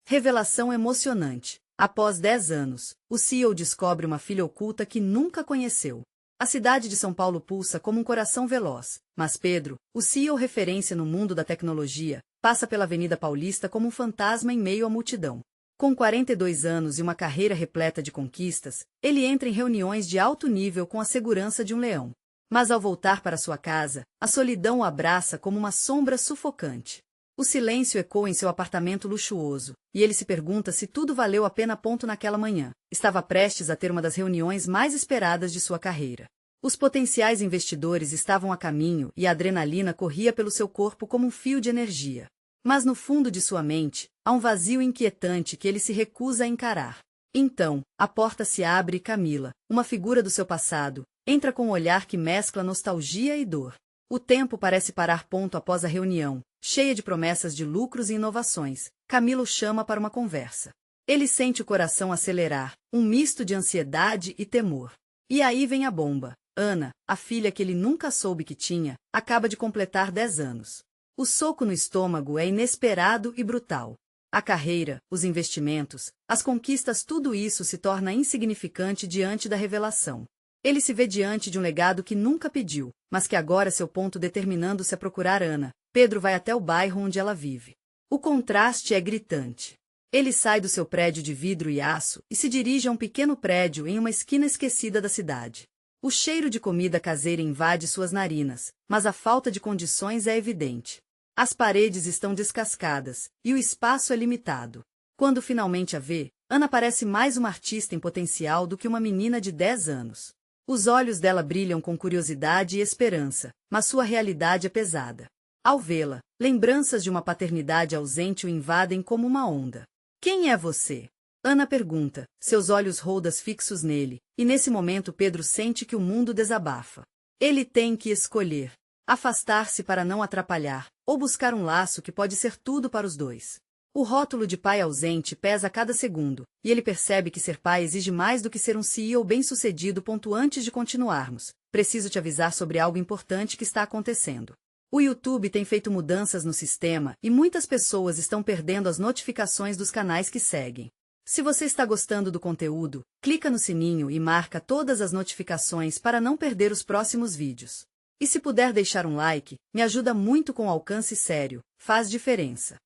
Revelação emocionante. Após 10 anos, o CEO descobre uma filha oculta que nunca conheceu. A cidade de São Paulo pulsa como um coração veloz, mas Pedro, o CEO referência no mundo da tecnologia, passa pela Avenida Paulista como um fantasma em meio à multidão. Com 42 anos e uma carreira repleta de conquistas, ele entra em reuniões de alto nível com a segurança de um leão. Mas ao voltar para sua casa, a solidão o abraça como uma sombra sufocante. O silêncio ecoa em seu apartamento luxuoso, e ele se pergunta se tudo valeu a pena. Naquela manhã, estava prestes a ter uma das reuniões mais esperadas de sua carreira. Os potenciais investidores estavam a caminho e a adrenalina corria pelo seu corpo como um fio de energia. Mas no fundo de sua mente, há um vazio inquietante que ele se recusa a encarar. Então, a porta se abre e Camila, uma figura do seu passado, entra com um olhar que mescla nostalgia e dor. O tempo parece parar após a reunião, cheia de promessas de lucros e inovações. Camila o chama para uma conversa. Ele sente o coração acelerar, um misto de ansiedade e temor. E aí vem a bomba. Ana, a filha que ele nunca soube que tinha, acaba de completar 10 anos. O soco no estômago é inesperado e brutal. A carreira, os investimentos, as conquistas, tudo isso se torna insignificante diante da revelação. Ele se vê diante de um legado que nunca pediu, mas que agora é seu ponto determinando-se a procurar Ana. Pedro vai até o bairro onde ela vive. O contraste é gritante. Ele sai do seu prédio de vidro e aço e se dirige a um pequeno prédio em uma esquina esquecida da cidade. O cheiro de comida caseira invade suas narinas, mas a falta de condições é evidente. As paredes estão descascadas, e o espaço é limitado. Quando finalmente a vê, Ana parece mais uma artista em potencial do que uma menina de 10 anos. Os olhos dela brilham com curiosidade e esperança, mas sua realidade é pesada. Ao vê-la, lembranças de uma paternidade ausente o invadem como uma onda. Quem é você? Ana pergunta, seus olhos rodas fixos nele, e nesse momento Pedro sente que o mundo desabafa. Ele tem que escolher: afastar-se para não atrapalhar, ou buscar um laço que pode ser tudo para os dois. O rótulo de pai ausente pesa a cada segundo, e ele percebe que ser pai exige mais do que ser um CEO bem-sucedido. Antes de continuarmos, preciso te avisar sobre algo importante que está acontecendo. O YouTube tem feito mudanças no sistema e muitas pessoas estão perdendo as notificações dos canais que seguem. Se você está gostando do conteúdo, clica no sininho e marca todas as notificações para não perder os próximos vídeos. E se puder deixar um like, me ajuda muito com alcance sério, faz diferença.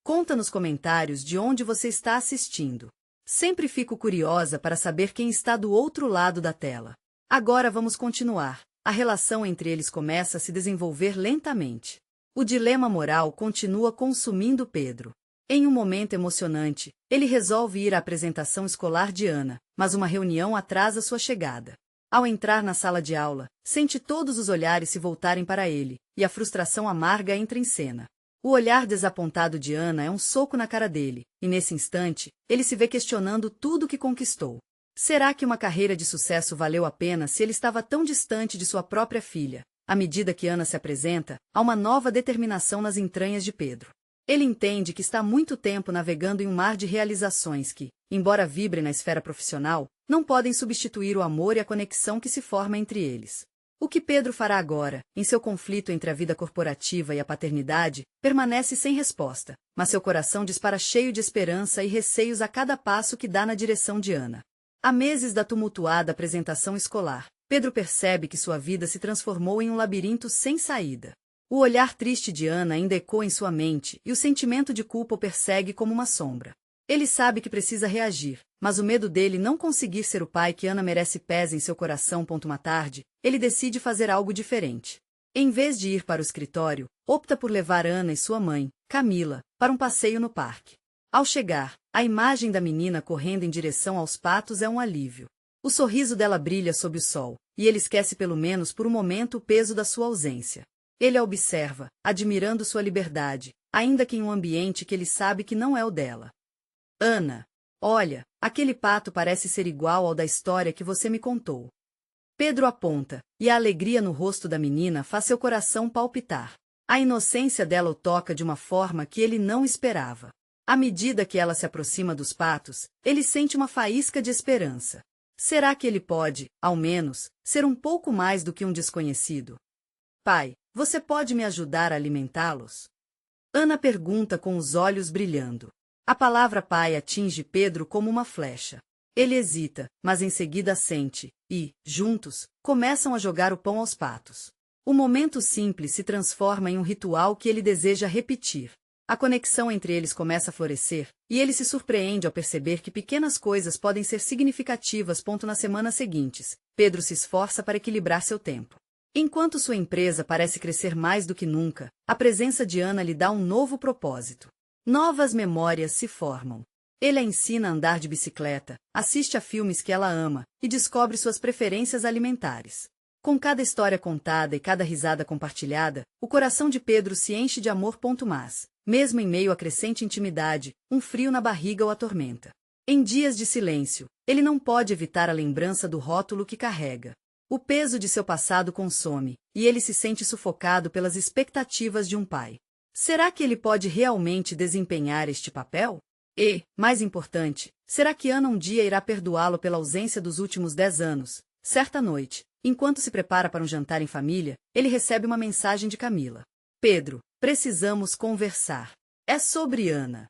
Conta nos comentários de onde você está assistindo. Sempre fico curiosa para saber quem está do outro lado da tela. Agora vamos continuar. A relação entre eles começa a se desenvolver lentamente. O dilema moral continua consumindo Pedro. Em um momento emocionante, ele resolve ir à apresentação escolar de Ana, mas uma reunião atrasa sua chegada. Ao entrar na sala de aula, sente todos os olhares se voltarem para ele, e a frustração amarga entra em cena. O olhar desapontado de Ana é um soco na cara dele, e nesse instante, ele se vê questionando tudo o que conquistou. Será que uma carreira de sucesso valeu a pena se ele estava tão distante de sua própria filha? À medida que Ana se apresenta, há uma nova determinação nas entranhas de Pedro. Ele entende que está há muito tempo navegando em um mar de realizações que, embora vibrem na esfera profissional, não podem substituir o amor e a conexão que se forma entre eles. O que Pedro fará agora, em seu conflito entre a vida corporativa e a paternidade, permanece sem resposta, mas seu coração dispara cheio de esperança e receios a cada passo que dá na direção de Ana. Há meses da tumultuada apresentação escolar, Pedro percebe que sua vida se transformou em um labirinto sem saída. O olhar triste de Ana ainda ecoa em sua mente e o sentimento de culpa o persegue como uma sombra. Ele sabe que precisa reagir, mas o medo dele não conseguir ser o pai que Ana merece pesa em seu coração. Uma tarde, ele decide fazer algo diferente. Em vez de ir para o escritório, opta por levar Ana e sua mãe, Camila, para um passeio no parque. Ao chegar, a imagem da menina correndo em direção aos patos é um alívio. O sorriso dela brilha sob o sol, e ele esquece pelo menos por um momento o peso da sua ausência. Ele a observa, admirando sua liberdade, ainda que em um ambiente que ele sabe que não é o dela. Ana, olha, aquele pato parece ser igual ao da história que você me contou. Pedro aponta, e a alegria no rosto da menina faz seu coração palpitar. A inocência dela o toca de uma forma que ele não esperava. À medida que ela se aproxima dos patos, ele sente uma faísca de esperança. Será que ele pode, ao menos, ser um pouco mais do que um desconhecido? Pai, você pode me ajudar a alimentá-los? Ana pergunta com os olhos brilhando. A palavra pai atinge Pedro como uma flecha. Ele hesita, mas em seguida assente, e, juntos, começam a jogar o pão aos patos. O momento simples se transforma em um ritual que ele deseja repetir. A conexão entre eles começa a florescer, e ele se surpreende ao perceber que pequenas coisas podem ser significativas. Nas semanas seguintes, Pedro se esforça para equilibrar seu tempo. Enquanto sua empresa parece crescer mais do que nunca, a presença de Ana lhe dá um novo propósito. Novas memórias se formam. Ele a ensina a andar de bicicleta, assiste a filmes que ela ama e descobre suas preferências alimentares. Com cada história contada e cada risada compartilhada, o coração de Pedro se enche de amor. Mas, mesmo em meio à crescente intimidade, um frio na barriga o atormenta. Em dias de silêncio, ele não pode evitar a lembrança do rótulo que carrega. O peso de seu passado consome, e ele se sente sufocado pelas expectativas de um pai. Será que ele pode realmente desempenhar este papel? E, mais importante, será que Ana um dia irá perdoá-lo pela ausência dos últimos 10 anos? Certa noite, enquanto se prepara para um jantar em família, ele recebe uma mensagem de Camila. Pedro, precisamos conversar. É sobre Ana.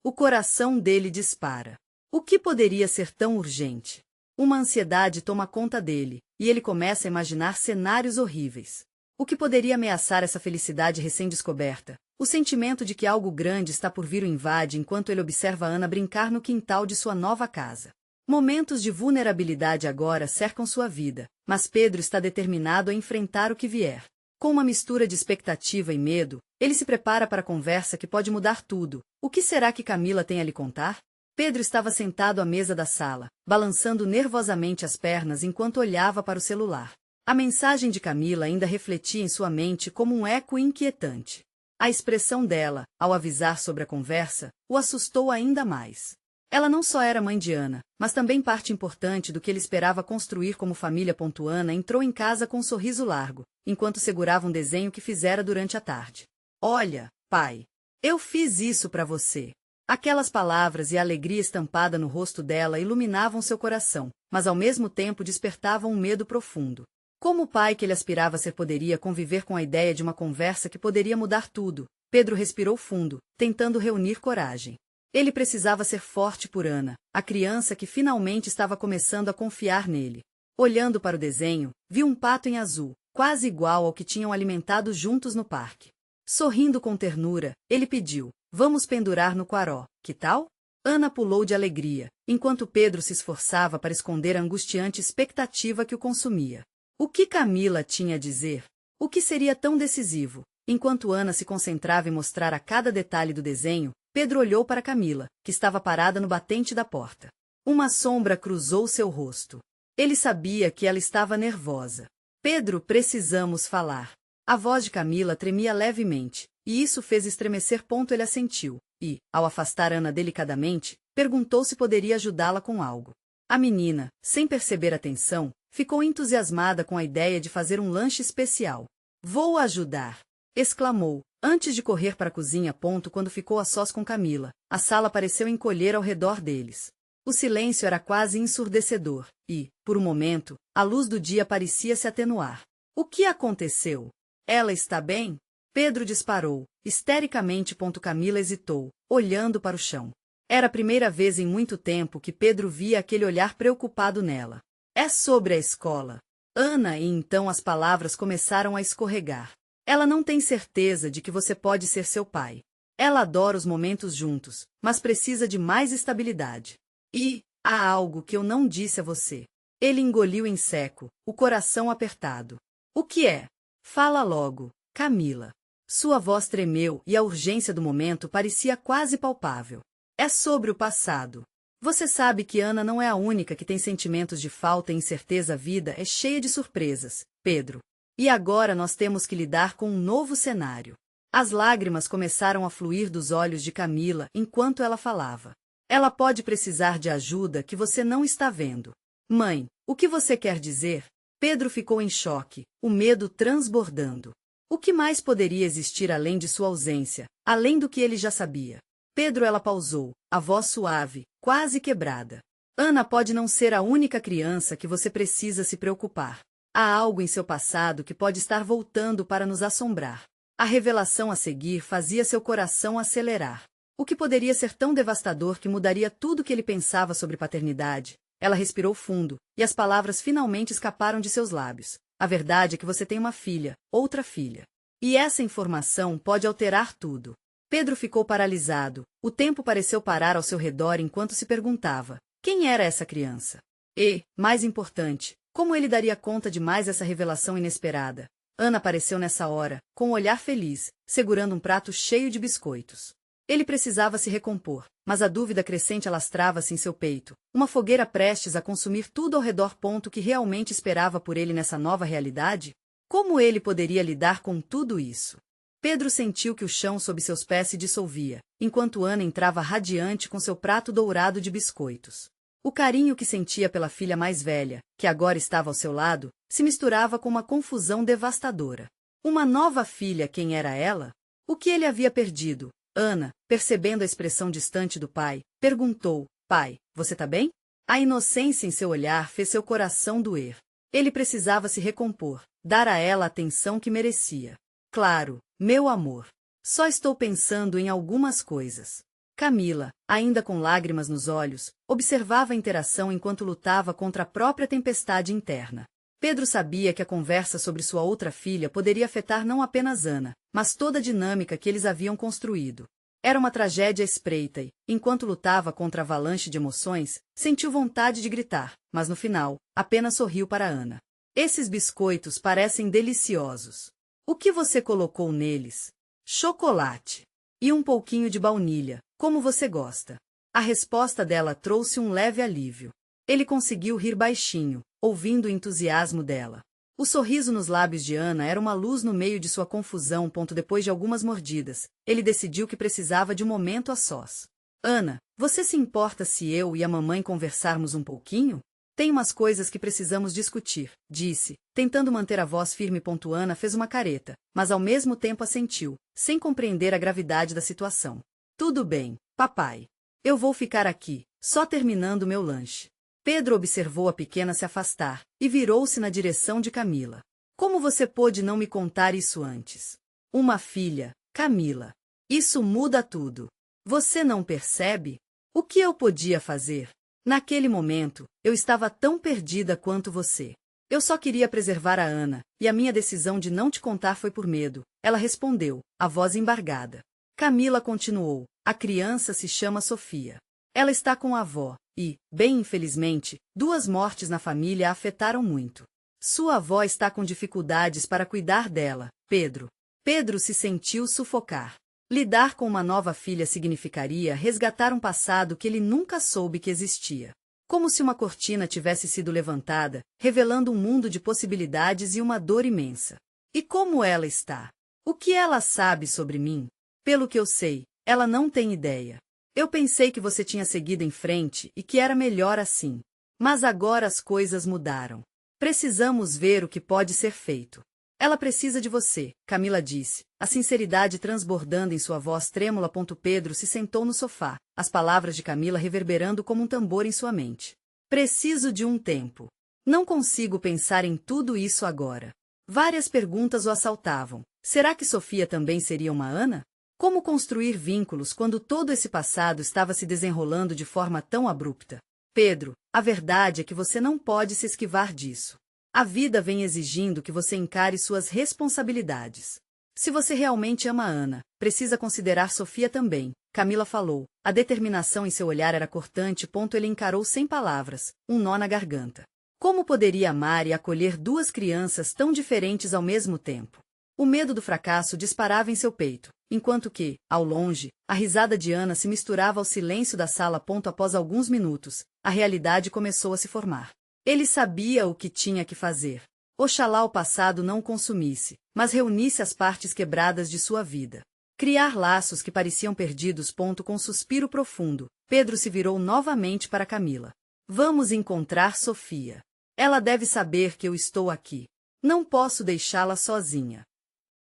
O coração dele dispara. O que poderia ser tão urgente? Uma ansiedade toma conta dele, e ele começa a imaginar cenários horríveis. O que poderia ameaçar essa felicidade recém-descoberta? O sentimento de que algo grande está por vir o invade enquanto ele observa Ana brincar no quintal de sua nova casa. Momentos de vulnerabilidade agora cercam sua vida, mas Pedro está determinado a enfrentar o que vier. Com uma mistura de expectativa e medo, ele se prepara para a conversa que pode mudar tudo. O que será que Camila tem a lhe contar? Pedro estava sentado à mesa da sala, balançando nervosamente as pernas enquanto olhava para o celular. A mensagem de Camila ainda refletia em sua mente como um eco inquietante. A expressão dela, ao avisar sobre a conversa, o assustou ainda mais. Ela não só era mãe de Ana, mas também parte importante do que ele esperava construir como família. Ana entrou em casa com um sorriso largo, enquanto segurava um desenho que fizera durante a tarde. Olha, pai, eu fiz isso para você. Aquelas palavras e a alegria estampada no rosto dela iluminavam seu coração, mas ao mesmo tempo despertavam um medo profundo. Como o pai que ele aspirava a ser poderia conviver com a ideia de uma conversa que poderia mudar tudo? Pedro respirou fundo, tentando reunir coragem. Ele precisava ser forte por Ana, a criança que finalmente estava começando a confiar nele. Olhando para o desenho, viu um pato em azul, quase igual ao que tinham alimentado juntos no parque. Sorrindo com ternura, ele pediu, vamos pendurar no quaró, que tal? Ana pulou de alegria, enquanto Pedro se esforçava para esconder a angustiante expectativa que o consumia. O que Camila tinha a dizer? O que seria tão decisivo? Enquanto Ana se concentrava em mostrar a cada detalhe do desenho, Pedro olhou para Camila, que estava parada no batente da porta. Uma sombra cruzou seu rosto. Ele sabia que ela estava nervosa. Pedro, precisamos falar. A voz de Camila tremia levemente, e isso fez estremecer. Ele assentiu, e, ao afastar Ana delicadamente, perguntou se poderia ajudá-la com algo. A menina, sem perceber a tensão, ficou entusiasmada com a ideia de fazer um lanche especial. Vou ajudar! Exclamou, antes de correr para a cozinha. Quando ficou a sós com Camila, a sala pareceu encolher ao redor deles. O silêncio era quase ensurdecedor, e, por um momento, a luz do dia parecia se atenuar. O que aconteceu? Ela está bem? Pedro disparou, histericamente. Camila hesitou, olhando para o chão. Era a primeira vez em muito tempo que Pedro via aquele olhar preocupado nela. É sobre a escola. Ana, e então as palavras começaram a escorregar. Ela não tem certeza de que você pode ser seu pai. Ela adora os momentos juntos, mas precisa de mais estabilidade. E, há algo que eu não disse a você. Ele engoliu em seco, o coração apertado. O que é? Fala logo, Camila. Sua voz tremeu e a urgência do momento parecia quase palpável. É sobre o passado. Você sabe que Ana não é a única que tem sentimentos de falta e incerteza. A vida é cheia de surpresas, Pedro. E agora nós temos que lidar com um novo cenário. As lágrimas começaram a fluir dos olhos de Camila enquanto ela falava. Ela pode precisar de ajuda que você não está vendo. Mãe, o que você quer dizer? Pedro ficou em choque, o medo transbordando. O que mais poderia existir além de sua ausência, além do que ele já sabia? Pedro, ela pausou, a voz suave, quase quebrada. Ana pode não ser a única criança que você precisa se preocupar. Há algo em seu passado que pode estar voltando para nos assombrar. A revelação a seguir fazia seu coração acelerar. O que poderia ser tão devastador que mudaria tudo que ele pensava sobre paternidade? Ela respirou fundo, e as palavras finalmente escaparam de seus lábios. A verdade é que você tem uma filha, outra filha. E essa informação pode alterar tudo. Pedro ficou paralisado. O tempo pareceu parar ao seu redor enquanto se perguntava: quem era essa criança? E, mais importante, como ele daria conta de mais essa revelação inesperada? Ana apareceu nessa hora, com um olhar feliz, segurando um prato cheio de biscoitos. Ele precisava se recompor, mas a dúvida crescente alastrava-se em seu peito, uma fogueira prestes a consumir tudo ao redor. Que realmente esperava por ele nessa nova realidade? Como ele poderia lidar com tudo isso? Pedro sentiu que o chão sob seus pés se dissolvia, enquanto Ana entrava radiante com seu prato dourado de biscoitos. O carinho que sentia pela filha mais velha, que agora estava ao seu lado, se misturava com uma confusão devastadora. Uma nova filha, quem era ela? O que ele havia perdido? Ana, percebendo a expressão distante do pai, perguntou: pai, você tá bem? A inocência em seu olhar fez seu coração doer. Ele precisava se recompor, dar a ela a atenção que merecia. Claro, meu amor. Só estou pensando em algumas coisas. Camila, ainda com lágrimas nos olhos, observava a interação enquanto lutava contra a própria tempestade interna. Pedro sabia que a conversa sobre sua outra filha poderia afetar não apenas Ana, mas toda a dinâmica que eles haviam construído. Era uma tragédia à espreita e, enquanto lutava contra a avalanche de emoções, sentiu vontade de gritar, mas no final, apenas sorriu para Ana. Esses biscoitos parecem deliciosos. O que você colocou neles? Chocolate. E um pouquinho de baunilha, como você gosta. A resposta dela trouxe um leve alívio. Ele conseguiu rir baixinho, ouvindo o entusiasmo dela. O sorriso nos lábios de Ana era uma luz no meio de sua confusão. Depois de algumas mordidas, ele decidiu que precisava de um momento a sós. Ana, você se importa se eu e a mamãe conversarmos um pouquinho? Tem umas coisas que precisamos discutir, disse, tentando manter a voz firme. Ana fez uma careta, mas ao mesmo tempo assentiu, sem compreender a gravidade da situação. Tudo bem, papai. Eu vou ficar aqui, só terminando meu lanche. Pedro observou a pequena se afastar, e virou-se na direção de Camila. Como você pôde não me contar isso antes? Uma filha, Camila. Isso muda tudo. Você não percebe? O que eu podia fazer? Naquele momento, eu estava tão perdida quanto você. Eu só queria preservar a Ana, e a minha decisão de não te contar foi por medo. Ela respondeu, a voz embargada. Camila continuou, a criança se chama Sofia. Ela está com a avó, e, bem infelizmente, 2 mortes na família a afetaram muito. Sua avó está com dificuldades para cuidar dela, Pedro. Pedro se sentiu sufocar. Lidar com uma nova filha significaria resgatar um passado que ele nunca soube que existia. Como se uma cortina tivesse sido levantada, revelando um mundo de possibilidades e uma dor imensa. E como ela está? O que ela sabe sobre mim? Pelo que eu sei, ela não tem ideia. Eu pensei que você tinha seguido em frente e que era melhor assim. Mas agora as coisas mudaram. Precisamos ver o que pode ser feito. Ela precisa de você, Camila disse, a sinceridade transbordando em sua voz trêmula. Pedro se sentou no sofá, as palavras de Camila reverberando como um tambor em sua mente. Preciso de um tempo. Não consigo pensar em tudo isso agora. Várias perguntas o assaltavam. Será que Sofia também seria uma Ana? Como construir vínculos quando todo esse passado estava se desenrolando de forma tão abrupta? Pedro, a verdade é que você não pode se esquivar disso. A vida vem exigindo que você encare suas responsabilidades. Se você realmente ama Ana, precisa considerar Sofia também, Camila falou. A determinação em seu olhar era cortante. Ele encarou sem palavras, um nó na garganta. Como poderia amar e acolher 2 crianças tão diferentes ao mesmo tempo? O medo do fracasso disparava em seu peito, enquanto que, ao longe, a risada de Ana se misturava ao silêncio da sala. Após alguns minutos, a realidade começou a se formar. Ele sabia o que tinha que fazer. Oxalá o passado não o consumisse, mas reunisse as partes quebradas de sua vida. Criar laços que pareciam perdidos. Com um suspiro profundo, Pedro se virou novamente para Camila. Vamos encontrar Sofia. Ela deve saber que eu estou aqui. Não posso deixá-la sozinha.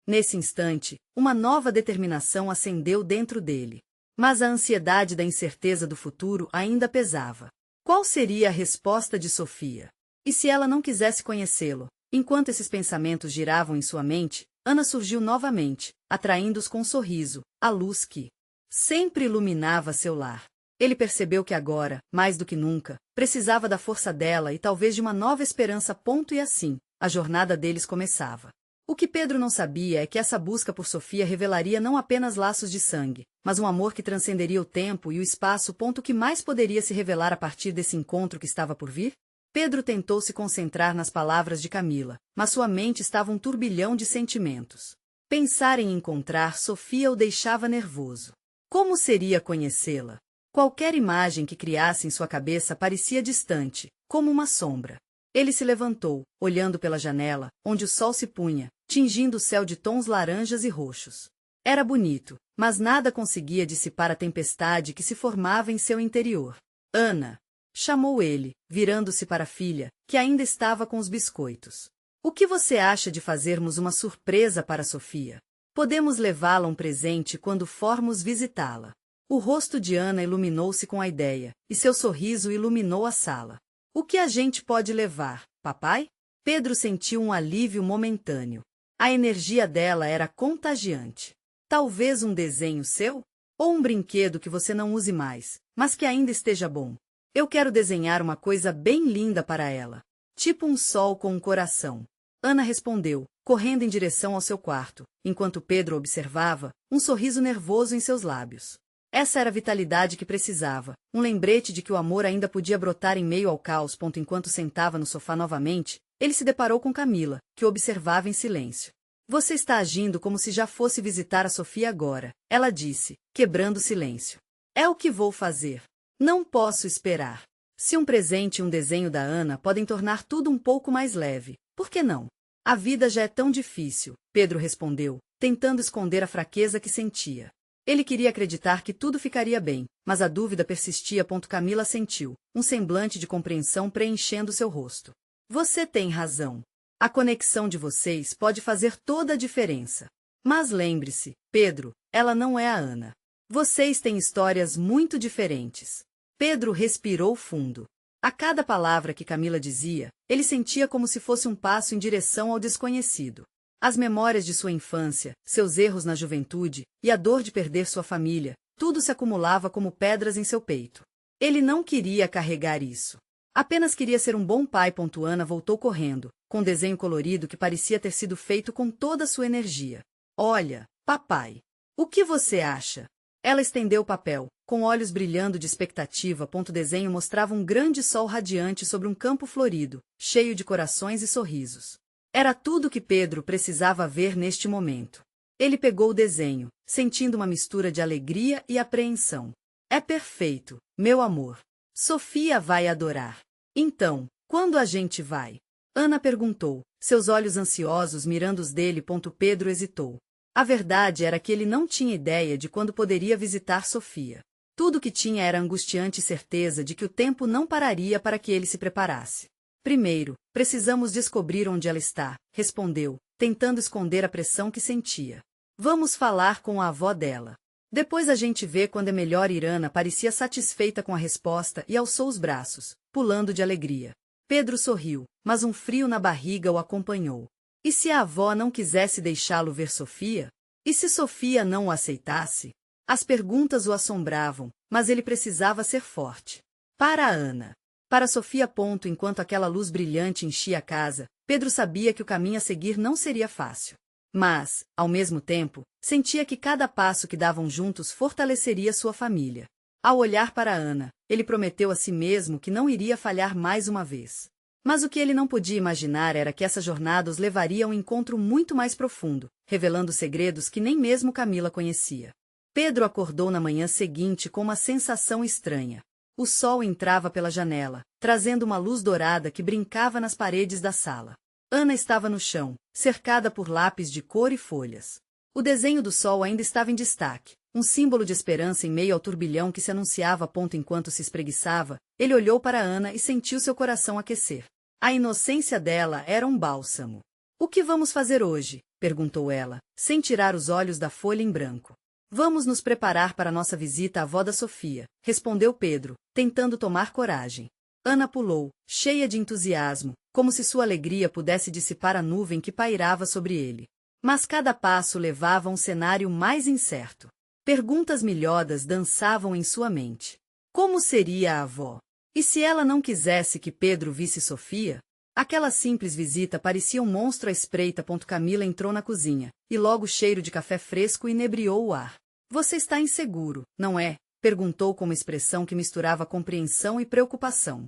Nesse instante, uma nova determinação acendeu dentro dele. Mas a ansiedade da incerteza do futuro ainda pesava. Qual seria a resposta de Sofia? E se ela não quisesse conhecê-lo? Enquanto esses pensamentos giravam em sua mente, Ana surgiu novamente, atraindo-os com um sorriso, a luz que sempre iluminava seu lar. Ele percebeu que agora, mais do que nunca, precisava da força dela e talvez de uma nova esperança. E assim, a jornada deles começava. O que Pedro não sabia é que essa busca por Sofia revelaria não apenas laços de sangue, mas um amor que transcenderia o tempo e o espaço. O que mais poderia se revelar a partir desse encontro que estava por vir? Pedro tentou se concentrar nas palavras de Camila, mas sua mente estava um turbilhão de sentimentos. Pensar em encontrar Sofia o deixava nervoso. Como seria conhecê-la? Qualquer imagem que criasse em sua cabeça parecia distante, como uma sombra. Ele se levantou, olhando pela janela, onde o sol se punha, tingindo o céu de tons laranjas e roxos. Era bonito, mas nada conseguia dissipar a tempestade que se formava em seu interior. Ana! Chamou ele, virando-se para a filha, que ainda estava com os biscoitos. O que você acha de fazermos uma surpresa para Sofia? Podemos levá-la um presente quando formos visitá-la. O rosto de Ana iluminou-se com a ideia, e seu sorriso iluminou a sala. O que a gente pode levar, papai? Pedro sentiu um alívio momentâneo. A energia dela era contagiante. Talvez um desenho seu? Ou um brinquedo que você não use mais, mas que ainda esteja bom. Eu quero desenhar uma coisa bem linda para ela. Tipo um sol com um coração. Ana respondeu, correndo em direção ao seu quarto, enquanto Pedro observava, um sorriso nervoso em seus lábios. Essa era a vitalidade que precisava, um lembrete de que o amor ainda podia brotar em meio ao caos. Enquanto sentava no sofá novamente, ele se deparou com Camila, que o observava em silêncio. Você está agindo como se já fosse visitar a Sofia agora, ela disse, quebrando o silêncio. É o que vou fazer. Não posso esperar. Se um presente e um desenho da Ana podem tornar tudo um pouco mais leve, por que não? A vida já é tão difícil, Pedro respondeu, tentando esconder a fraqueza que sentia. Ele queria acreditar que tudo ficaria bem, mas a dúvida persistia. Camila sentiu, um semblante de compreensão preenchendo seu rosto. Você tem razão. A conexão de vocês pode fazer toda a diferença. Mas lembre-se, Pedro, ela não é a Ana. Vocês têm histórias muito diferentes. Pedro respirou fundo. A cada palavra que Camila dizia, ele sentia como se fosse um passo em direção ao desconhecido. As memórias de sua infância, seus erros na juventude e a dor de perder sua família, tudo se acumulava como pedras em seu peito. Ele não queria carregar isso. Apenas queria ser um bom pai. Ana voltou correndo, com um desenho colorido que parecia ter sido feito com toda a sua energia. Olha, papai. O que você acha? Ela estendeu o papel, com olhos brilhando de expectativa. O desenho mostrava um grande sol radiante sobre um campo florido, cheio de corações e sorrisos. Era tudo o que Pedro precisava ver neste momento. Ele pegou o desenho, sentindo uma mistura de alegria e apreensão. É perfeito, meu amor. Sofia vai adorar. Então, quando a gente vai? Ana perguntou, seus olhos ansiosos mirando os dele. Pedro hesitou. A verdade era que ele não tinha ideia de quando poderia visitar Sofia. Tudo o que tinha era a angustiante certeza de que o tempo não pararia para que ele se preparasse. Primeiro, precisamos descobrir onde ela está, respondeu, tentando esconder a pressão que sentia. Vamos falar com a avó dela. Depois a gente vê quando é melhor ir. Ana parecia satisfeita com a resposta e alçou os braços, pulando de alegria. Pedro sorriu, mas um frio na barriga o acompanhou. E se a avó não quisesse deixá-lo ver Sofia? E se Sofia não o aceitasse? As perguntas o assombravam, mas ele precisava ser forte. Para Ana. Para Sofia. Enquanto aquela luz brilhante enchia a casa, Pedro sabia que o caminho a seguir não seria fácil. Mas, ao mesmo tempo, sentia que cada passo que davam juntos fortaleceria sua família. Ao olhar para Ana, ele prometeu a si mesmo que não iria falhar mais uma vez. Mas o que ele não podia imaginar era que essa jornada os levaria a um encontro muito mais profundo, revelando segredos que nem mesmo Camila conhecia. Pedro acordou na manhã seguinte com uma sensação estranha. O sol entrava pela janela, trazendo uma luz dourada que brincava nas paredes da sala. Ana estava no chão, cercada por lápis de cor e folhas. O desenho do sol ainda estava em destaque, um símbolo de esperança em meio ao turbilhão que se anunciava. Enquanto se espreguiçava, ele olhou para Ana e sentiu seu coração aquecer. A inocência dela era um bálsamo. O que vamos fazer hoje? Perguntou ela, sem tirar os olhos da folha em branco. Vamos nos preparar para nossa visita à avó da Sofia, respondeu Pedro, tentando tomar coragem. Ana pulou, cheia de entusiasmo, como se sua alegria pudesse dissipar a nuvem que pairava sobre ele. Mas cada passo levava a um cenário mais incerto. Perguntas milhoras dançavam em sua mente. Como seria a avó? E se ela não quisesse que Pedro visse Sofia? Aquela simples visita parecia um monstro à espreita. Camila entrou na cozinha, e logo o cheiro de café fresco inebriou o ar. Você está inseguro, não é? Perguntou com uma expressão que misturava compreensão e preocupação.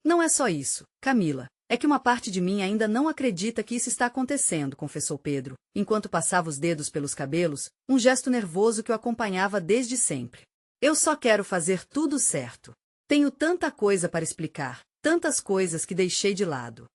Não é só isso, Camila. É que uma parte de mim ainda não acredita que isso está acontecendo, confessou Pedro, enquanto passava os dedos pelos cabelos, um gesto nervoso que o acompanhava desde sempre. Eu só quero fazer tudo certo. Tenho tanta coisa para explicar, tantas coisas que deixei de lado.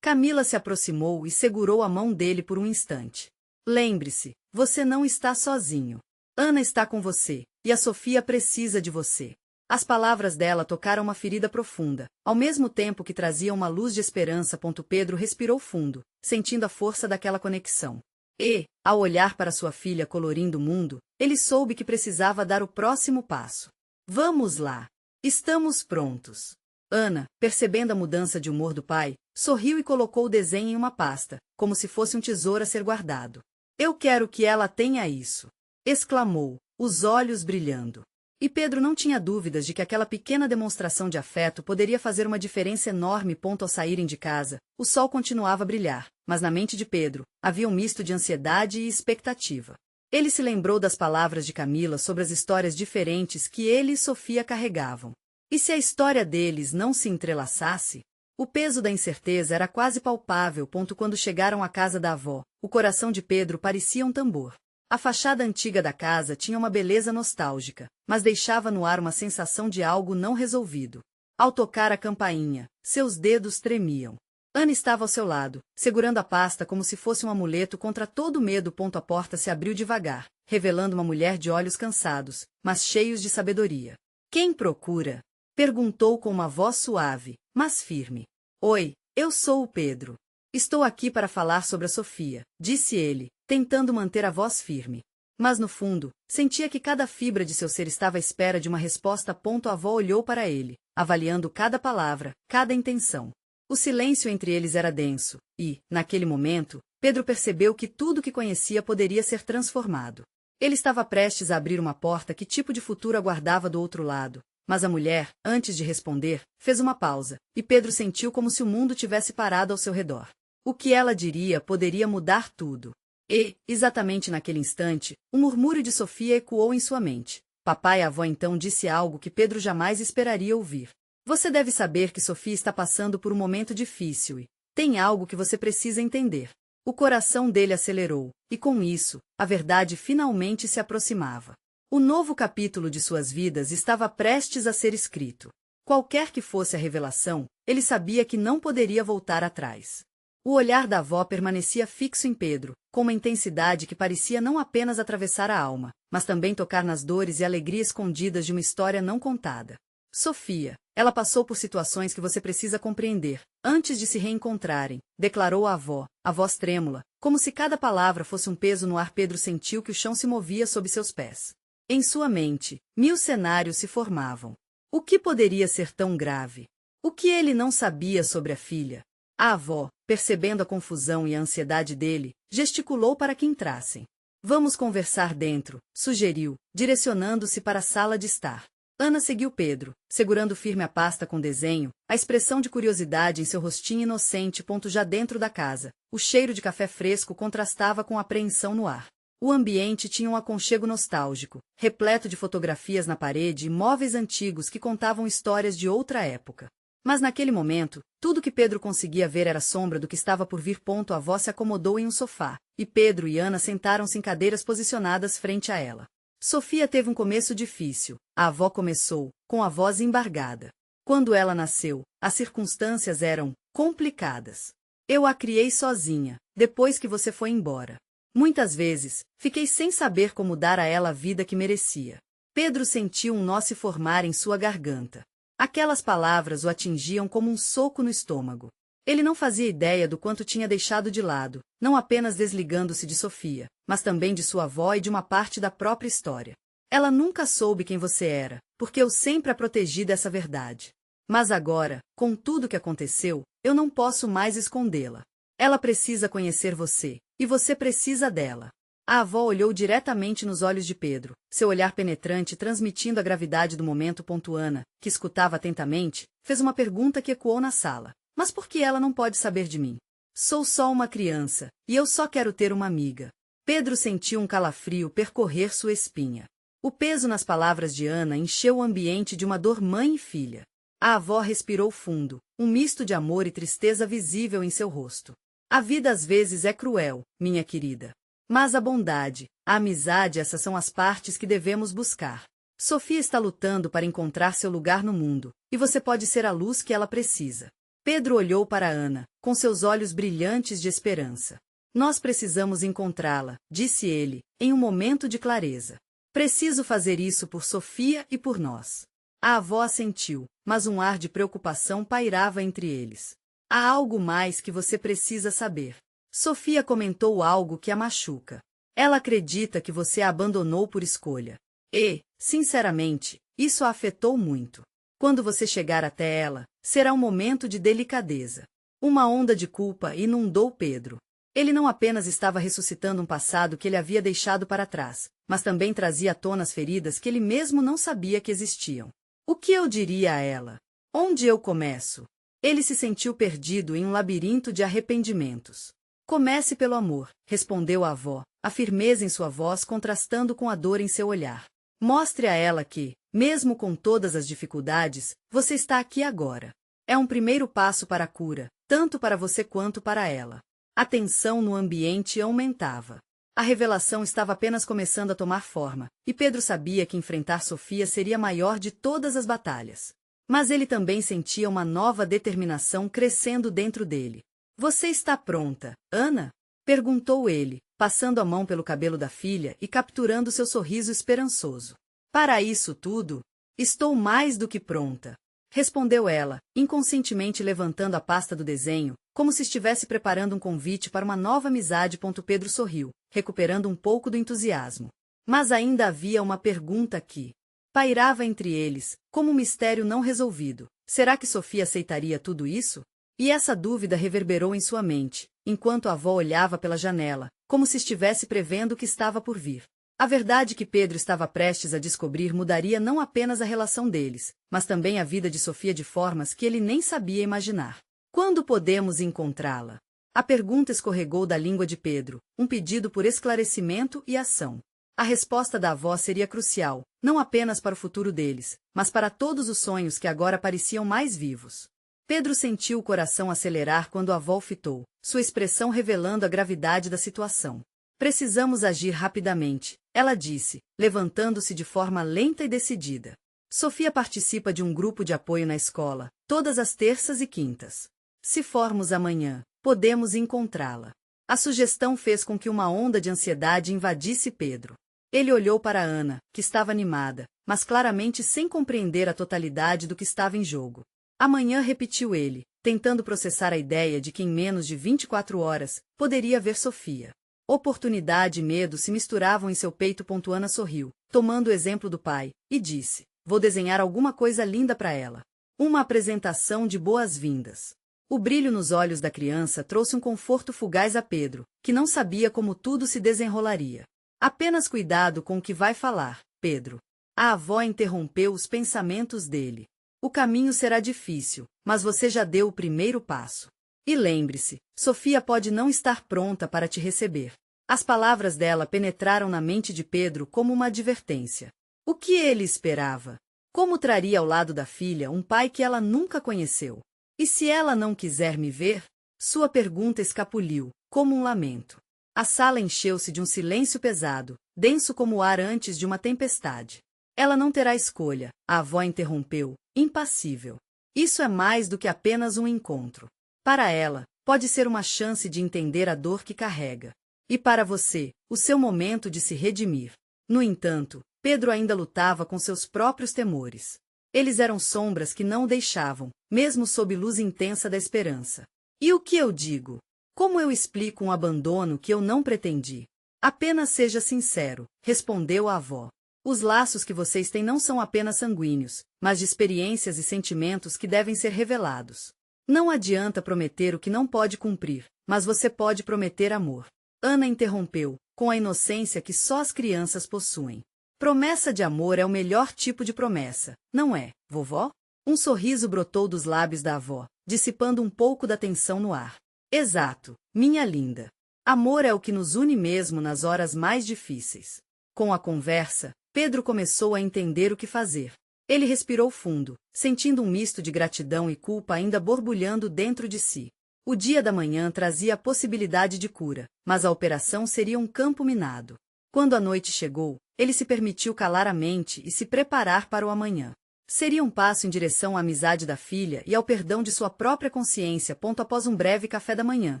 Camila se aproximou e segurou a mão dele por um instante. Lembre-se, você não está sozinho. Ana está com você, e a Sofia precisa de você. As palavras dela tocaram uma ferida profunda, ao mesmo tempo que traziam uma luz de esperança. Pedro respirou fundo, sentindo a força daquela conexão. E, ao olhar para sua filha colorindo o mundo, ele soube que precisava dar o próximo passo. Vamos lá. Estamos prontos. Ana, percebendo a mudança de humor do pai, sorriu e colocou o desenho em uma pasta, como se fosse um tesouro a ser guardado. Eu quero que ela tenha isso! Exclamou, os olhos brilhando. E Pedro não tinha dúvidas de que aquela pequena demonstração de afeto poderia fazer uma diferença enorme. Ao saírem de casa, o sol continuava a brilhar, mas na mente de Pedro havia um misto de ansiedade e expectativa. Ele se lembrou das palavras de Camila sobre as histórias diferentes que ele e Sofia carregavam. E se a história deles não se entrelaçasse? O peso da incerteza era quase palpável. Quando chegaram à casa da avó, o coração de Pedro parecia um tambor. A fachada antiga da casa tinha uma beleza nostálgica, mas deixava no ar uma sensação de algo não resolvido. Ao tocar a campainha, seus dedos tremiam. Ana estava ao seu lado, segurando a pasta como se fosse um amuleto contra todo medo. A porta se abriu devagar, revelando uma mulher de olhos cansados, mas cheios de sabedoria. Quem procura? Perguntou com uma voz suave, mas firme. Oi, eu sou o Pedro. Estou aqui para falar sobre a Sofia, disse ele, tentando manter a voz firme. Mas no fundo, sentia que cada fibra de seu ser estava à espera de uma resposta. A avó olhou para ele, avaliando cada palavra, cada intenção. O silêncio entre eles era denso, e, naquele momento, Pedro percebeu que tudo que conhecia poderia ser transformado. Ele estava prestes a abrir uma porta. Que tipo de futuro aguardava do outro lado? Mas a mulher, antes de responder, fez uma pausa, e Pedro sentiu como se o mundo tivesse parado ao seu redor. O que ela diria poderia mudar tudo. E, exatamente naquele instante, um murmúrio de Sofia ecoou em sua mente. Papai e a avó então disse algo que Pedro jamais esperaria ouvir. Você deve saber que Sofia está passando por um momento difícil e tem algo que você precisa entender. O coração dele acelerou, e com isso, a verdade finalmente se aproximava. O novo capítulo de suas vidas estava prestes a ser escrito. Qualquer que fosse a revelação, ele sabia que não poderia voltar atrás. O olhar da avó permanecia fixo em Pedro, com uma intensidade que parecia não apenas atravessar a alma, mas também tocar nas dores e alegrias escondidas de uma história não contada. Sofia, ela passou por situações que você precisa compreender, antes de se reencontrarem, declarou a avó, a voz trêmula, como se cada palavra fosse um peso no ar. Pedro sentiu que o chão se movia sob seus pés. Em sua mente, 1000 cenários se formavam. O que poderia ser tão grave? O que ele não sabia sobre a filha? A avó, percebendo a confusão e a ansiedade dele, gesticulou para que entrassem. Vamos conversar dentro, sugeriu, direcionando-se para a sala de estar. Ana seguiu Pedro, segurando firme a pasta com desenho, a expressão de curiosidade em seu rostinho inocente. Já dentro da casa, o cheiro de café fresco contrastava com a apreensão no ar. O ambiente tinha um aconchego nostálgico, repleto de fotografias na parede e móveis antigos que contavam histórias de outra época. Mas naquele momento, tudo que Pedro conseguia ver era a sombra do que estava por vir. A avó se acomodou em um sofá, e Pedro e Ana sentaram-se em cadeiras posicionadas frente a ela. Sofia teve um começo difícil, a avó começou, com a voz embargada. Quando ela nasceu, as circunstâncias eram complicadas. Eu a criei sozinha, depois que você foi embora. Muitas vezes, fiquei sem saber como dar a ela a vida que merecia. Pedro sentiu um nó se formar em sua garganta. Aquelas palavras o atingiam como um soco no estômago. Ele não fazia ideia do quanto tinha deixado de lado, não apenas desligando-se de Sofia, mas também de sua avó e de uma parte da própria história. Ela nunca soube quem você era, porque eu sempre a protegi dessa verdade. Mas agora, com tudo que aconteceu, eu não posso mais escondê-la. Ela precisa conhecer você, e você precisa dela. A avó olhou diretamente nos olhos de Pedro, seu olhar penetrante transmitindo a gravidade do momento. Ana, que escutava atentamente, fez uma pergunta que ecoou na sala. Mas por que ela não pode saber de mim? Sou só uma criança, e eu só quero ter uma amiga. Pedro sentiu um calafrio percorrer sua espinha. O peso nas palavras de Ana encheu o ambiente de uma dor mãe e filha. A avó respirou fundo, um misto de amor e tristeza visível em seu rosto. A vida às vezes é cruel, minha querida. Mas a bondade, a amizade, essas são as partes que devemos buscar. Sofia está lutando para encontrar seu lugar no mundo, e você pode ser a luz que ela precisa. Pedro olhou para Ana, com seus olhos brilhantes de esperança. Nós precisamos encontrá-la, disse ele, em um momento de clareza. Preciso fazer isso por Sofia e por nós. A avó assentiu, mas um ar de preocupação pairava entre eles. Há algo mais que você precisa saber. Sofia comentou algo que a machuca. Ela acredita que você a abandonou por escolha. E, sinceramente, isso a afetou muito. Quando você chegar até ela, será um momento de delicadeza. Uma onda de culpa inundou Pedro. Ele não apenas estava ressuscitando um passado que ele havia deixado para trás, mas também trazia à tona as feridas que ele mesmo não sabia que existiam. O que eu diria a ela? Onde eu começo? Ele se sentiu perdido em um labirinto de arrependimentos. Comece pelo amor, respondeu a avó, a firmeza em sua voz contrastando com a dor em seu olhar. Mostre a ela que, mesmo com todas as dificuldades, você está aqui agora. É um primeiro passo para a cura, tanto para você quanto para ela. A tensão no ambiente aumentava. A revelação estava apenas começando a tomar forma, e Pedro sabia que enfrentar Sofia seria a maior de todas as batalhas. Mas ele também sentia uma nova determinação crescendo dentro dele. Você está pronta, Ana? Perguntou ele, passando a mão pelo cabelo da filha e capturando seu sorriso esperançoso. Para isso tudo? Estou mais do que pronta. Respondeu ela, inconscientemente levantando a pasta do desenho, como se estivesse preparando um convite para uma nova amizade. Pedro sorriu, recuperando um pouco do entusiasmo. Mas ainda havia uma pergunta que pairava entre eles, como um mistério não resolvido. Será que Sofia aceitaria tudo isso? E essa dúvida reverberou em sua mente, enquanto a avó olhava pela janela, como se estivesse prevendo o que estava por vir. A verdade que Pedro estava prestes a descobrir mudaria não apenas a relação deles, mas também a vida de Sofia de formas que ele nem sabia imaginar. Quando podemos encontrá-la? A pergunta escorregou da língua de Pedro, um pedido por esclarecimento e ação. A resposta da avó seria crucial, não apenas para o futuro deles, mas para todos os sonhos que agora pareciam mais vivos. Pedro sentiu o coração acelerar quando a avó fitou, sua expressão revelando a gravidade da situação. Precisamos agir rapidamente, ela disse, levantando-se de forma lenta e decidida. Sofia participa de um grupo de apoio na escola, todas as terças e quintas. Se formos amanhã, podemos encontrá-la. A sugestão fez com que uma onda de ansiedade invadisse Pedro. Ele olhou para Ana, que estava animada, mas claramente sem compreender a totalidade do que estava em jogo. Amanhã, repetiu ele, tentando processar a ideia de que em menos de 24 horas, poderia ver Sofia. Oportunidade e medo se misturavam em seu peito. Ana sorriu, tomando o exemplo do pai, e disse, vou desenhar alguma coisa linda para ela. Uma apresentação de boas-vindas. O brilho nos olhos da criança trouxe um conforto fugaz a Pedro, que não sabia como tudo se desenrolaria. Apenas cuidado com o que vai falar, Pedro. A avó interrompeu os pensamentos dele. O caminho será difícil, mas você já deu o primeiro passo. E lembre-se, Sofia pode não estar pronta para te receber. As palavras dela penetraram na mente de Pedro como uma advertência. O que ele esperava? Como traria ao lado da filha um pai que ela nunca conheceu? E se ela não quiser me ver? Sua pergunta escapuliu, como um lamento. A sala encheu-se de um silêncio pesado, denso como o ar antes de uma tempestade. Ela não terá escolha, a avó interrompeu, impassível. Isso é mais do que apenas um encontro. Para ela, pode ser uma chance de entender a dor que carrega. E para você, o seu momento de se redimir. No entanto, Pedro ainda lutava com seus próprios temores. Eles eram sombras que não o deixavam, mesmo sob luz intensa da esperança. E o que eu digo? Como eu explico um abandono que eu não pretendi? Apenas seja sincero, respondeu a avó. Os laços que vocês têm não são apenas sanguíneos, mas de experiências e sentimentos que devem ser revelados. Não adianta prometer o que não pode cumprir, mas você pode prometer amor. Ana interrompeu, com a inocência que só as crianças possuem. Promessa de amor é o melhor tipo de promessa, não é, vovó? Um sorriso brotou dos lábios da avó, dissipando um pouco da tensão no ar. Exato, minha linda. Amor é o que nos une mesmo nas horas mais difíceis. Com a conversa, Pedro começou a entender o que fazer. Ele respirou fundo, sentindo um misto de gratidão e culpa ainda borbulhando dentro de si. O dia da manhã trazia a possibilidade de cura, mas a operação seria um campo minado. Quando a noite chegou, ele se permitiu calar a mente e se preparar para o amanhã. Seria um passo em direção à amizade da filha e ao perdão de sua própria consciência. Após um breve café da manhã,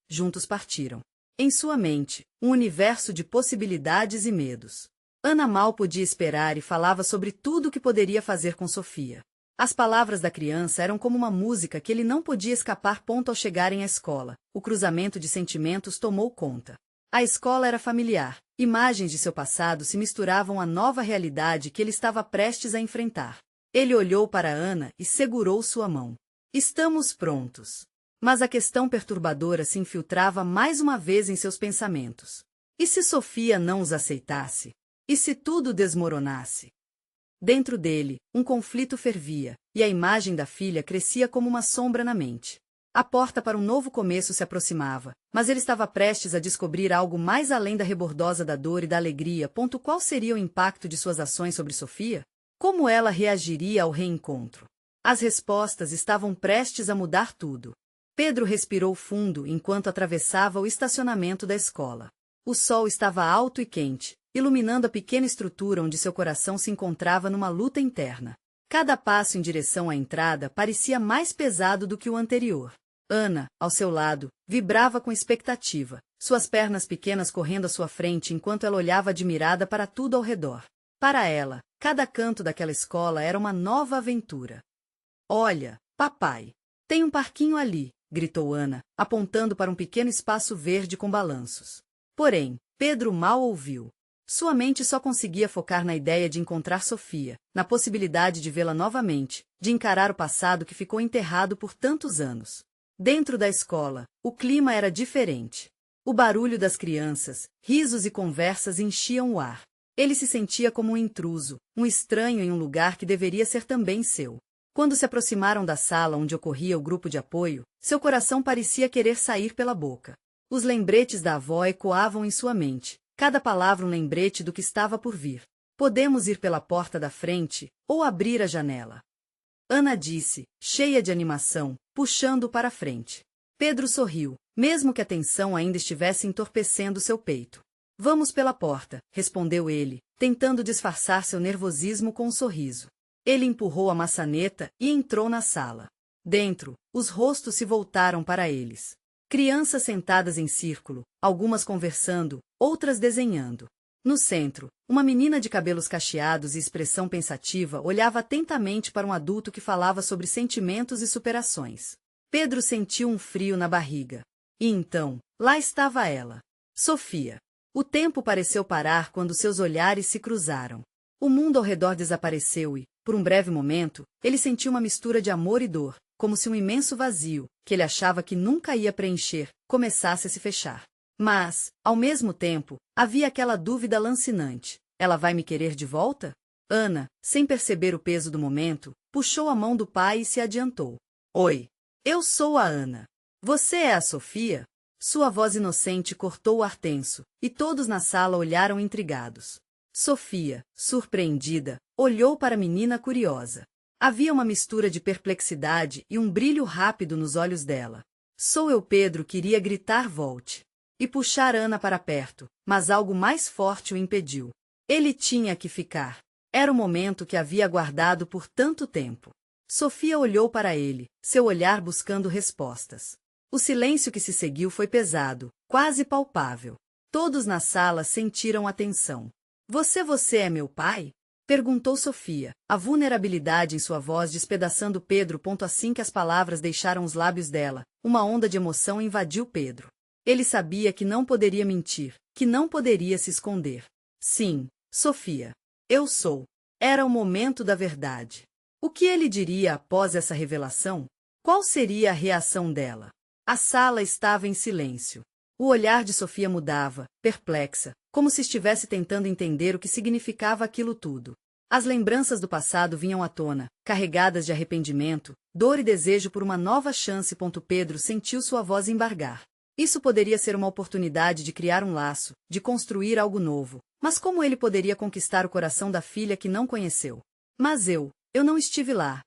juntos partiram. Em sua mente, um universo de possibilidades e medos. Ana mal podia esperar e falava sobre tudo o que poderia fazer com Sofia. As palavras da criança eram como uma música que ele não podia escapar. Ao chegarem à escola, o cruzamento de sentimentos tomou conta. A escola era familiar, imagens de seu passado se misturavam à nova realidade que ele estava prestes a enfrentar. Ele olhou para Ana e segurou sua mão. Estamos prontos. Mas a questão perturbadora se infiltrava mais uma vez em seus pensamentos. E se Sofia não os aceitasse? E se tudo desmoronasse? Dentro dele, um conflito fervia, e a imagem da filha crescia como uma sombra na mente. A porta para um novo começo se aproximava, mas ele estava prestes a descobrir algo mais além da rebordosa da dor e da alegria. Qual seria o impacto de suas ações sobre Sofia? Como ela reagiria ao reencontro? As respostas estavam prestes a mudar tudo. Pedro respirou fundo enquanto atravessava o estacionamento da escola. O sol estava alto e quente, iluminando a pequena estrutura onde seu coração se encontrava numa luta interna. Cada passo em direção à entrada parecia mais pesado do que o anterior. Ana, ao seu lado, vibrava com expectativa, suas pernas pequenas correndo à sua frente enquanto ela olhava admirada para tudo ao redor. Para ela, cada canto daquela escola era uma nova aventura. Olha, papai, tem um parquinho ali, gritou Ana, apontando para um pequeno espaço verde com balanços. Porém, Pedro mal ouviu. Sua mente só conseguia focar na ideia de encontrar Sofia, na possibilidade de vê-la novamente, de encarar o passado que ficou enterrado por tantos anos. Dentro da escola, o clima era diferente. O barulho das crianças, risos e conversas enchiam o ar. Ele se sentia como um intruso, um estranho em um lugar que deveria ser também seu. Quando se aproximaram da sala onde ocorria o grupo de apoio, seu coração parecia querer sair pela boca. Os lembretes da avó ecoavam em sua mente, cada palavra um lembrete do que estava por vir. Podemos ir pela porta da frente, ou abrir a janela. Ana disse, cheia de animação, puxando-o para a frente. Pedro sorriu, mesmo que a tensão ainda estivesse entorpecendo seu peito. Vamos pela porta, respondeu ele, tentando disfarçar seu nervosismo com um sorriso. Ele empurrou a maçaneta e entrou na sala. Dentro, os rostos se voltaram para eles. Crianças sentadas em círculo, algumas conversando, outras desenhando. No centro, uma menina de cabelos cacheados e expressão pensativa olhava atentamente para um adulto que falava sobre sentimentos e superações. Pedro sentiu um frio na barriga. E então, lá estava ela. Sofia. O tempo pareceu parar quando seus olhares se cruzaram. O mundo ao redor desapareceu e, por um breve momento, ele sentiu uma mistura de amor e dor, como se um imenso vazio, que ele achava que nunca ia preencher, começasse a se fechar. Mas, ao mesmo tempo, havia aquela dúvida lancinante. Ela vai me querer de volta? Ana, sem perceber o peso do momento, puxou a mão do pai e se adiantou. Oi, eu sou a Ana. Você é a Sofia? Sua voz inocente cortou o ar tenso, e todos na sala olharam intrigados. Sofia, surpreendida, olhou para a menina curiosa. Havia uma mistura de perplexidade e um brilho rápido nos olhos dela. Sou eu. Pedro queria gritar volte e puxar Ana para perto, mas algo mais forte o impediu. Ele tinha que ficar. Era o momento que havia aguardado por tanto tempo. Sofia olhou para ele, seu olhar buscando respostas. O silêncio que se seguiu foi pesado, quase palpável. Todos na sala sentiram a tensão. Você é meu pai? Perguntou Sofia, a vulnerabilidade em sua voz despedaçando Pedro. Assim que as palavras deixaram os lábios dela, uma onda de emoção invadiu Pedro. Ele sabia que não poderia mentir, que não poderia se esconder. Sim, Sofia. Eu sou. Era o momento da verdade. O que ele diria após essa revelação? Qual seria a reação dela? A sala estava em silêncio. O olhar de Sofia mudava, perplexa, como se estivesse tentando entender o que significava aquilo tudo. As lembranças do passado vinham à tona, carregadas de arrependimento, dor e desejo por uma nova chance. Pedro sentiu sua voz embargar. Isso poderia ser uma oportunidade de criar um laço, de construir algo novo. Mas como ele poderia conquistar o coração da filha que não conheceu? Mas eu não estive lá.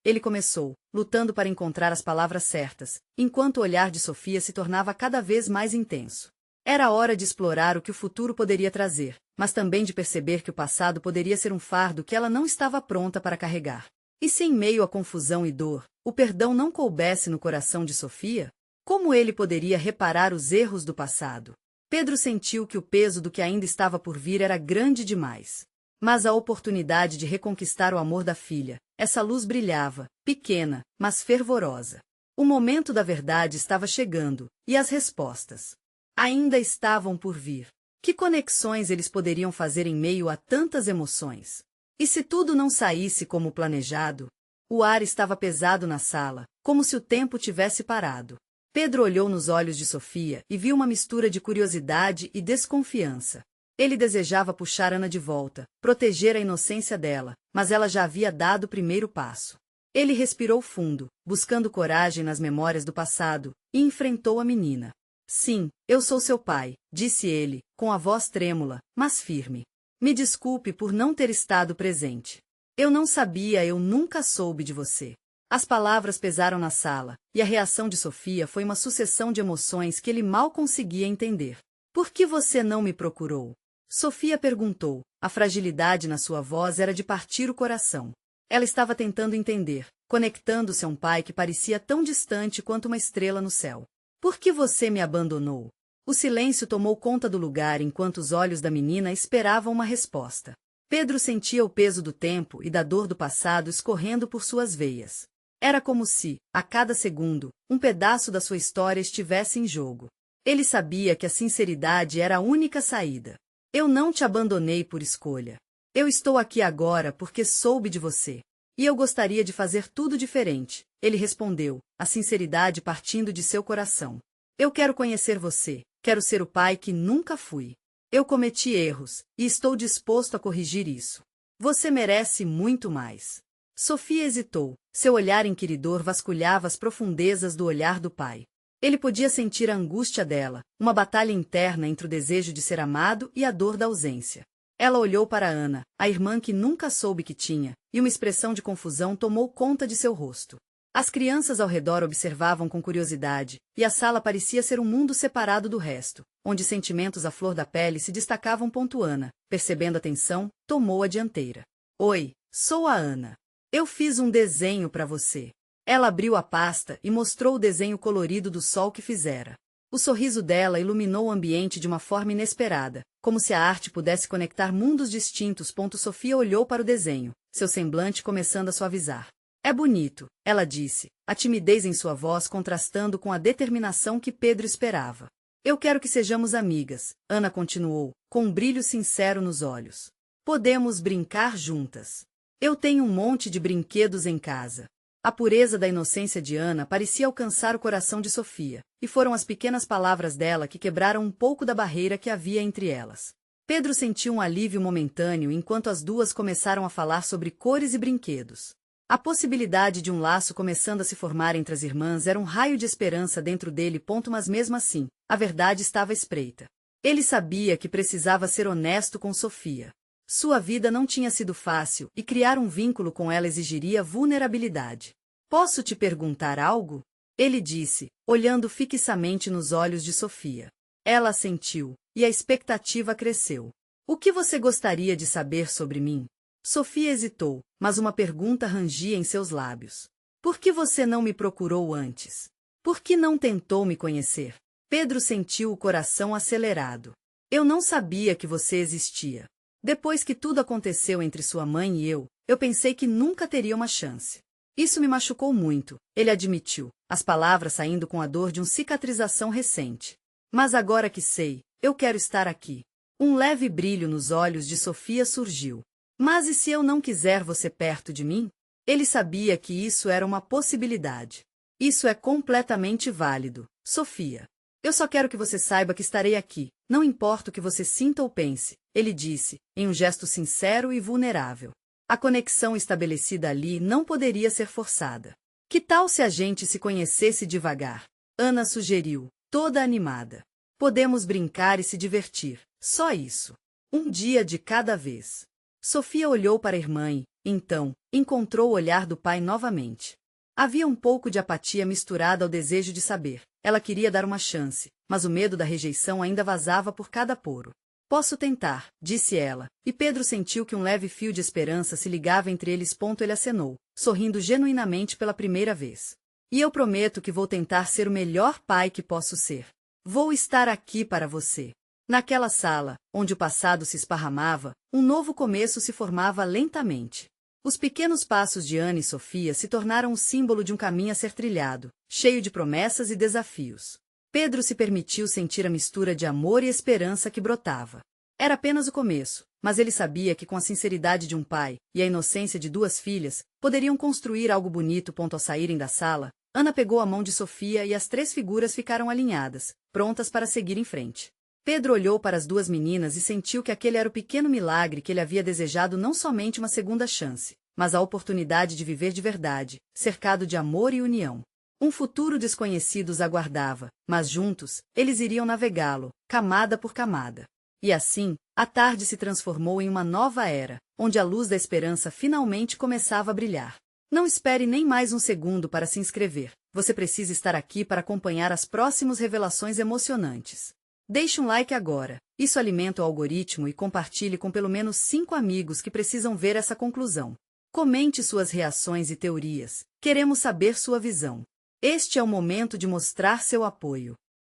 Ele começou, lutando para encontrar as palavras certas, enquanto o olhar de Sofia se tornava cada vez mais intenso. Era hora de explorar o que o futuro poderia trazer, mas também de perceber que o passado poderia ser um fardo que ela não estava pronta para carregar. E se em meio à confusão e dor, o perdão não coubesse no coração de Sofia? Como ele poderia reparar os erros do passado? Pedro sentiu que o peso do que ainda estava por vir era grande demais. Mas a oportunidade de reconquistar o amor da filha, essa luz brilhava, pequena, mas fervorosa. O momento da verdade estava chegando, e as respostas ainda estavam por vir. Que conexões eles poderiam fazer em meio a tantas emoções? E se tudo não saísse como planejado? O ar estava pesado na sala, como se o tempo tivesse parado. Pedro olhou nos olhos de Sofia e viu uma mistura de curiosidade e desconfiança. Ele desejava puxar Ana de volta, proteger a inocência dela, mas ela já havia dado o primeiro passo. Ele respirou fundo, buscando coragem nas memórias do passado, e enfrentou a menina. Sim, eu sou seu pai, disse ele, com a voz trêmula, mas firme. Me desculpe por não ter estado presente. Eu não sabia, eu nunca soube de você. As palavras pesaram na sala, e a reação de Sofia foi uma sucessão de emoções que ele mal conseguia entender. Por que você não me procurou? Sofia perguntou. A fragilidade na sua voz era de partir o coração. Ela estava tentando entender, conectando-se a um pai que parecia tão distante quanto uma estrela no céu. Por que você me abandonou? O silêncio tomou conta do lugar enquanto os olhos da menina esperavam uma resposta. Pedro sentia o peso do tempo e da dor do passado escorrendo por suas veias. Era como se, a cada segundo, um pedaço da sua história estivesse em jogo. Ele sabia que a sinceridade era a única saída. Eu não te abandonei por escolha. Eu estou aqui agora porque soube de você. E eu gostaria de fazer tudo diferente, ele respondeu, a sinceridade partindo de seu coração. Eu quero conhecer você, quero ser o pai que nunca fui. Eu cometi erros, e estou disposto a corrigir isso. Você merece muito mais. Sofia hesitou, seu olhar inquiridor vasculhava as profundezas do olhar do pai. Ele podia sentir a angústia dela, uma batalha interna entre o desejo de ser amado e a dor da ausência. Ela olhou para Ana, a irmã que nunca soube que tinha, e uma expressão de confusão tomou conta de seu rosto. As crianças ao redor observavam com curiosidade, e a sala parecia ser um mundo separado do resto, onde sentimentos à flor da pele se destacavam. Ana, percebendo a tensão, tomou a dianteira. Oi, sou a Ana. Eu fiz um desenho para você. Ela abriu a pasta e mostrou o desenho colorido do sol que fizera. O sorriso dela iluminou o ambiente de uma forma inesperada, como se a arte pudesse conectar mundos distintos. Sofia olhou para o desenho, seu semblante começando a suavizar. É bonito, ela disse, a timidez em sua voz contrastando com a determinação que Pedro esperava. Eu quero que sejamos amigas, Ana continuou, com um brilho sincero nos olhos. Podemos brincar juntas. Eu tenho um monte de brinquedos em casa. A pureza da inocência de Ana parecia alcançar o coração de Sofia, e foram as pequenas palavras dela que quebraram um pouco da barreira que havia entre elas. Pedro sentiu um alívio momentâneo enquanto as duas começaram a falar sobre cores e brinquedos. A possibilidade de um laço começando a se formar entre as irmãs era um raio de esperança dentro dele. Mas mesmo assim, a verdade estava à espreita. Ele sabia que precisava ser honesto com Sofia. Sua vida não tinha sido fácil, e criar um vínculo com ela exigiria vulnerabilidade. Posso te perguntar algo? Ele disse, olhando fixamente nos olhos de Sofia. Ela assentiu, e a expectativa cresceu. O que você gostaria de saber sobre mim? Sofia hesitou, mas uma pergunta rangia em seus lábios. Por que você não me procurou antes? Por que não tentou me conhecer? Pedro sentiu o coração acelerado. Eu não sabia que você existia. Depois que tudo aconteceu entre sua mãe e eu pensei que nunca teria uma chance. Isso me machucou muito, ele admitiu, as palavras saindo com a dor de uma cicatrização recente. Mas agora que sei, eu quero estar aqui. Um leve brilho nos olhos de Sofia surgiu. Mas e se eu não quiser você perto de mim? Ele sabia que isso era uma possibilidade. Isso é completamente válido, Sofia. Eu só quero que você saiba que estarei aqui, não importa o que você sinta ou pense, ele disse, em um gesto sincero e vulnerável. A conexão estabelecida ali não poderia ser forçada. Que tal se a gente se conhecesse devagar? Ana sugeriu, toda animada. Podemos brincar e se divertir, só isso. Um dia de cada vez. Sofia olhou para a irmã e, então, encontrou o olhar do pai novamente. Havia um pouco de apatia misturada ao desejo de saber. Ela queria dar uma chance, mas o medo da rejeição ainda vazava por cada poro. Posso tentar, disse ela, e Pedro sentiu que um leve fio de esperança se ligava entre eles. Ele acenou, sorrindo genuinamente pela primeira vez. E eu prometo que vou tentar ser o melhor pai que posso ser. Vou estar aqui para você. Naquela sala, onde o passado se esparramava, um novo começo se formava lentamente. Os pequenos passos de Ana e Sofia se tornaram o símbolo de um caminho a ser trilhado, cheio de promessas e desafios. Pedro se permitiu sentir a mistura de amor e esperança que brotava. Era apenas o começo, mas ele sabia que com a sinceridade de um pai e a inocência de duas filhas, poderiam construir algo bonito. Ao saírem da sala, Ana pegou a mão de Sofia e as três figuras ficaram alinhadas, prontas para seguir em frente. Pedro olhou para as duas meninas e sentiu que aquele era o pequeno milagre que ele havia desejado, não somente uma segunda chance, mas a oportunidade de viver de verdade, cercado de amor e união. Um futuro desconhecido os aguardava, mas juntos, eles iriam navegá-lo, camada por camada. E assim, a tarde se transformou em uma nova era, onde a luz da esperança finalmente começava a brilhar. Não espere nem mais um segundo para se inscrever, você precisa estar aqui para acompanhar as próximas revelações emocionantes. Deixe um like agora, isso alimenta o algoritmo, e compartilhe com pelo menos 5 amigos que precisam ver essa conclusão. Comente suas reações e teorias, queremos saber sua visão. Este é o momento de mostrar seu apoio.